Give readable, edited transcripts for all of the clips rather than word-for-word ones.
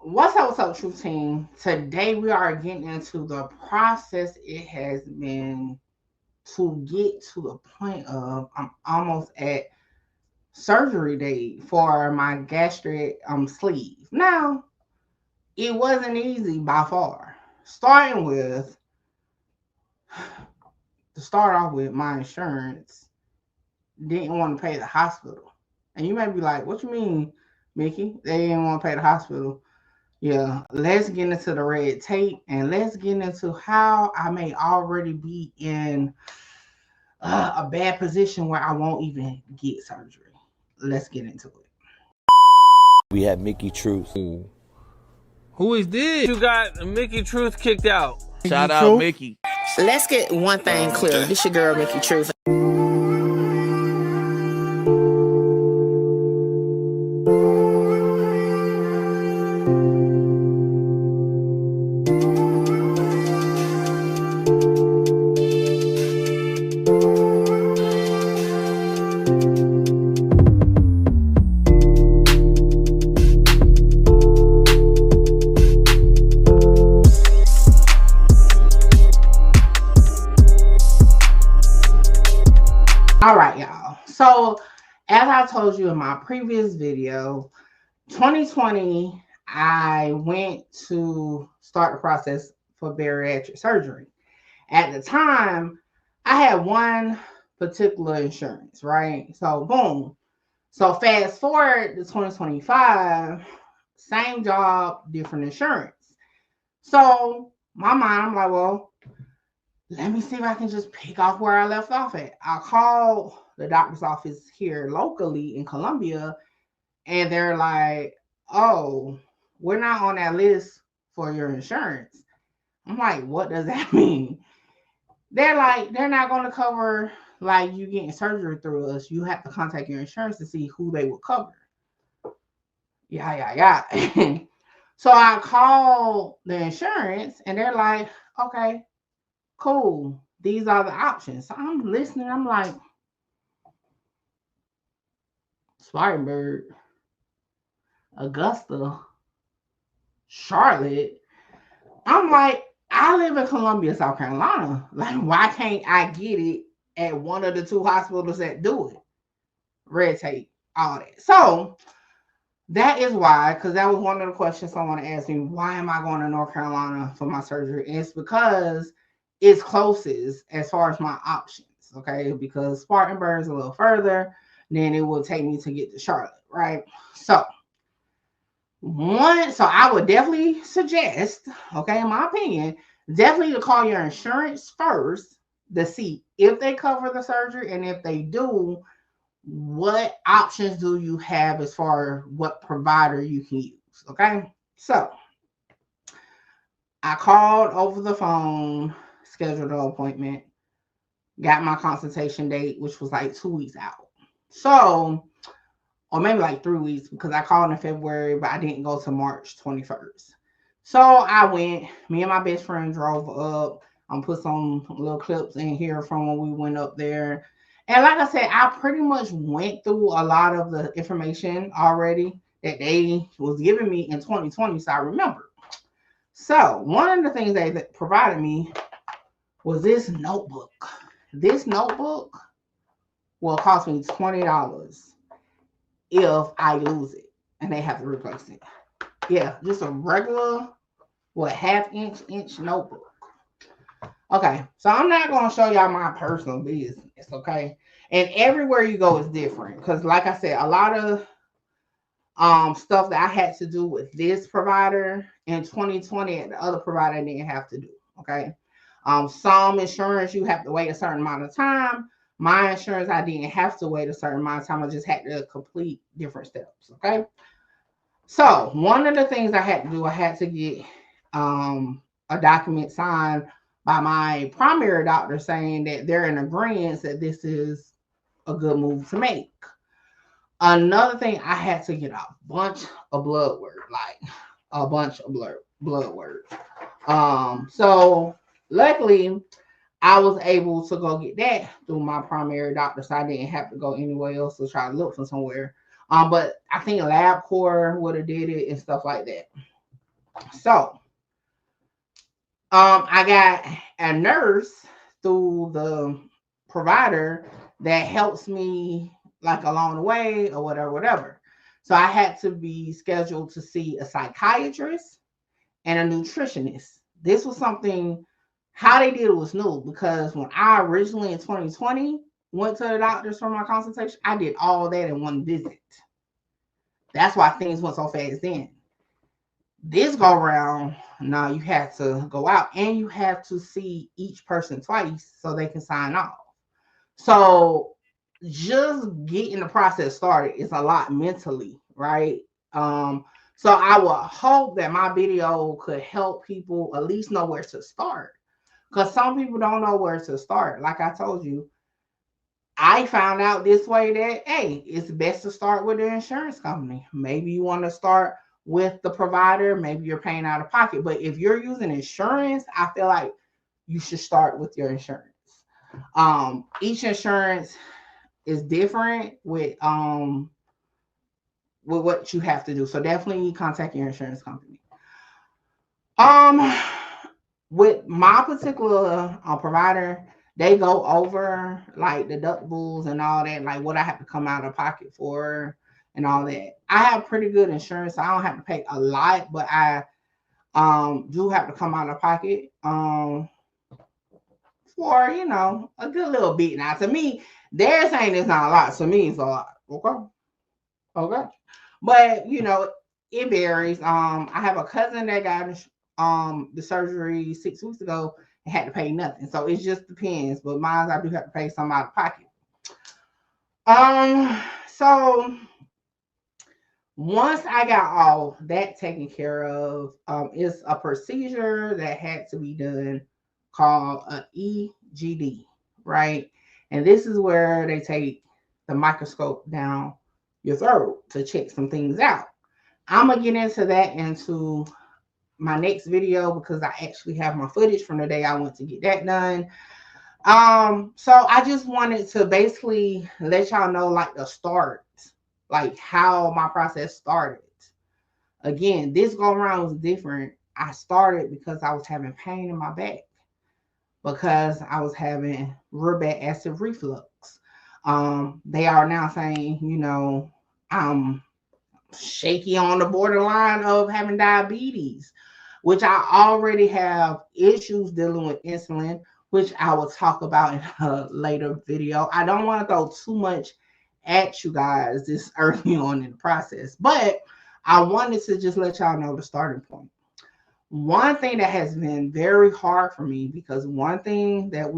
what's up, True Team? Today we are getting into the process it has been to get to the point of I'm almost at surgery date for my gastric sleeve. Now, it wasn't easy by far. Starting with to start off with my insurance didn't want to pay the hospital. And you may be like, what you mean, Mickey? They didn't want to pay the hospital. Yeah, let's get into the red tape and let's get into how I may already be in a bad position where I won't even get surgery. Let's get into it. We have Mickey Truth. Who is this? You got Mickey Truth kicked out. Shout out Mickey. Let's get one thing clear. This your girl, Mickey Truth. All right, y'all. So, as I told you in my previous video, 2020, I went to start the process for bariatric surgery. At the time, I had one particular insurance, right? So, boom. So, fast forward to 2025, same job, different insurance. So, my mind, I'm like, well, let me see if I can just pick off where I left off at. I called the doctor's office here locally in Columbia, and they're like, oh, we're not on that list for your insurance. I'm like, what does that mean? They're like, they're not going to cover like you getting surgery through us. You have to contact your insurance to see who they will cover. Yeah. So I called the insurance, and they're like, okay, cool. These are the options. So I'm listening. I'm like, Spartanburg, Augusta, Charlotte. I'm like, I live in Columbia, South Carolina. Like, why can't I get it at one of the two hospitals that do it? Red tape, all that. So that is why, because that was one of the questions someone asked me. Why am I going to North Carolina for my surgery? And it's because it's closest as far as my options. Okay, because Spartanburg is a little further, then it will take me to get to Charlotte, right? So I would definitely suggest, okay, in my opinion, definitely to call your insurance first to see if they cover the surgery, and if they do, what options do you have as far as what provider you can use. Okay, so I called over the phone, scheduled an appointment, got my consultation date, which was like 2 weeks out. So, or maybe like 3 weeks, because I called in February, but I didn't go to March 21st. So I went, me and my best friend drove up. Put some little clips in here from when we went up there. And like I said, I pretty much went through a lot of the information already that they was giving me in 2020, so I remember. So one of the things they provided me was this notebook. This notebook will cost me $20 if I lose it and they have to replace it. Yeah, just a regular, half-inch notebook. Okay, so I'm not going to show y'all my personal business, okay? And everywhere you go is different, because like I said, a lot of stuff that I had to do with this provider in 2020 and the other provider didn't have to do, okay? Some insurance, you have to wait a certain amount of time. My insurance, I didn't have to wait a certain amount of time. I just had to complete different steps, okay? So one of the things I had to do, I had to get a document signed by my primary doctor saying that they're in agreement that this is a good move to make. Another thing, I had to get a bunch of blood work, like a bunch of blood work. So luckily, I was able to go get that through my primary doctor, so I didn't have to go anywhere else to try to look for somewhere. But I think LabCorp would have did it and stuff like that. So I got a nurse through the provider that helps me like along the way or whatever. So I had to be scheduled to see a psychiatrist and a nutritionist. This was something, how they did it was new, because when I originally in 2020 went to the doctors for my consultation, I did all that in one visit. That's why things went so fast then. This go around, now you have to go out and you have to see each person twice so they can sign off. So just getting the process started is a lot mentally, right? So I would hope that my video could help people at least know where to start. Because some people don't know where to start. Like I told you, I found out this way that, hey, it's best to start with the insurance company. Maybe you want to start with the provider. Maybe you're paying out of pocket. But if you're using insurance, I feel like you should start with your insurance. Each insurance is different with what you have to do. So definitely contact your insurance company. With my particular provider, they go over like deductibles and all that, like what I have to come out of pocket for and all that. I have pretty good insurance, so I don't have to pay a lot, but I do have to come out of pocket for a good little bit. Now to me, they're saying it's not a lot. To me, it's a lot. Okay. But it varies. I have a cousin that got the surgery 6 weeks ago and had to pay nothing. So it just depends. But mine, I do have to pay some out of pocket. So once I got all that taken care of, it's a procedure that had to be done called an EGD, right? And this is where they take the microscope down your throat to check some things out. I'm gonna get into that into my next video because I actually have my footage from the day I went to get that done. So I just wanted to basically let y'all know like the start, like how my process started. Again, this go around was different. I started because I was having pain in my back because I was having real bad acid reflux. They are now saying, I'm shaky on the borderline of having diabetes, which I already have issues dealing with insulin, which I will talk about in a later video. I don't want to throw too much at you guys this early on in the process, but I wanted to just let y'all know the starting point. One thing that has been very hard for me, because one thing that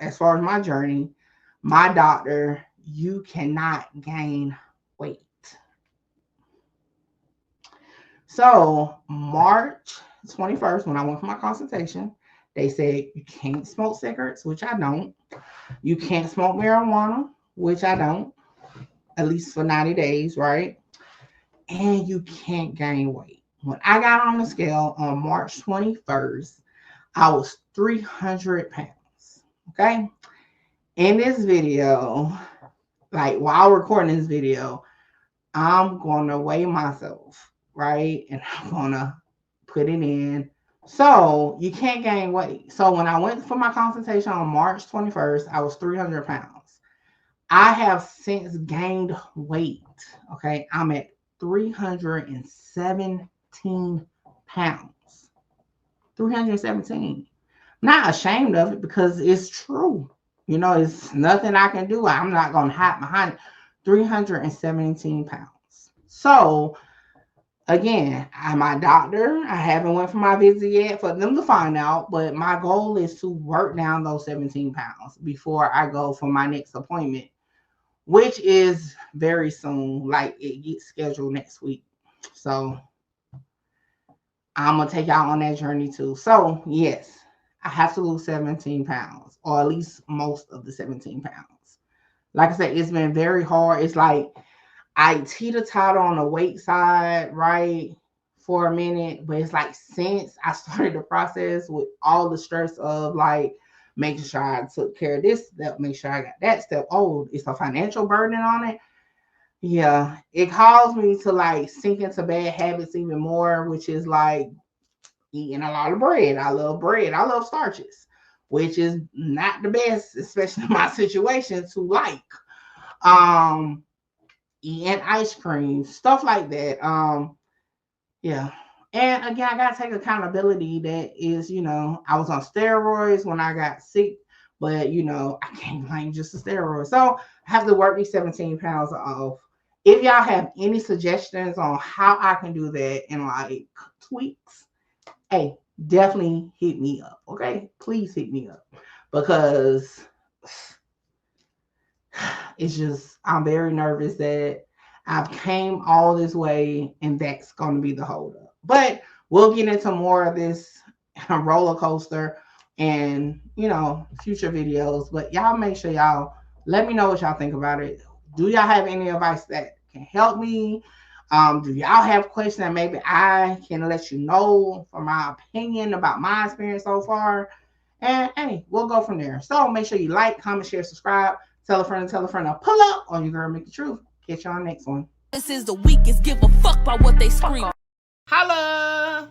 as far as my journey, my doctor, you cannot gain weight. So March 21st, when I went for my consultation, they said you can't smoke cigarettes, which I don't. You can't smoke marijuana, which I don't, at least for 90 days, right? And you can't gain weight. When I got on the scale on March 21st, I was 300 pounds, okay? In this video, like while recording this video, I'm going to weigh myself, right? And I'm going to put it in. So you can't gain weight. So when I went for my consultation on March 21st, I was 300 pounds. I have since gained weight, okay? I'm at 317 pounds. 317. I'm not ashamed of it because it's true. It's nothing I can do. I'm not going to hide behind it. 317 pounds. So again, my doctor, I haven't went for my visit yet for them to find out, but my goal is to work down those 17 pounds before I go for my next appointment, which is very soon. Like it gets scheduled next week. So I'm going to take y'all on that journey too. So yes, I have to lose 17 pounds, or at least most of the 17 pounds. Like I said, it's been very hard. It's like I teeter-totter on the weight side, right, for a minute. But it's like since I started the process with all the stress of like making sure I took care of this step, make sure I got that step. Oh, it's a financial burden on it. yeah, it caused me to like sink into bad habits even more, which is like eating a lot of bread. I love bread. I love starches, which is not the best, especially in my situation, to like. Um, Eating ice cream, stuff like that. Yeah. And again, I gotta take accountability that is, I was on steroids when I got sick, but I can't blame just the steroids. So I have to work these 17 pounds off. If y'all have any suggestions on how I can do that and like tweaks, hey, definitely hit me up. Okay. Please hit me up because it's just I'm very nervous that I've came all this way and that's going to be the holdup. But we'll get into more of this roller coaster and future videos. But y'all make sure y'all let me know what y'all think about it. Do y'all have any advice that can help me? Do y'all have questions that maybe I can let you know from my opinion about my experience so far? And hey, we'll go from there. So make sure you like, comment, share, subscribe. Tell a friend to pull up on your girl Mickey Truth. Catch y'all next one. This is the weakest. Give a fuck about what they scream. Holla!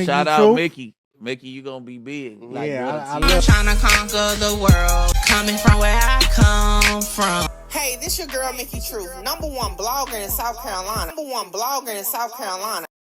Shout out Mickey. Mickey, you gonna be big. Like I'm trying to conquer the world, coming from where I come from. Hey, this your girl Mickey Truth, #1 blogger in South Carolina. #1 blogger in South Carolina.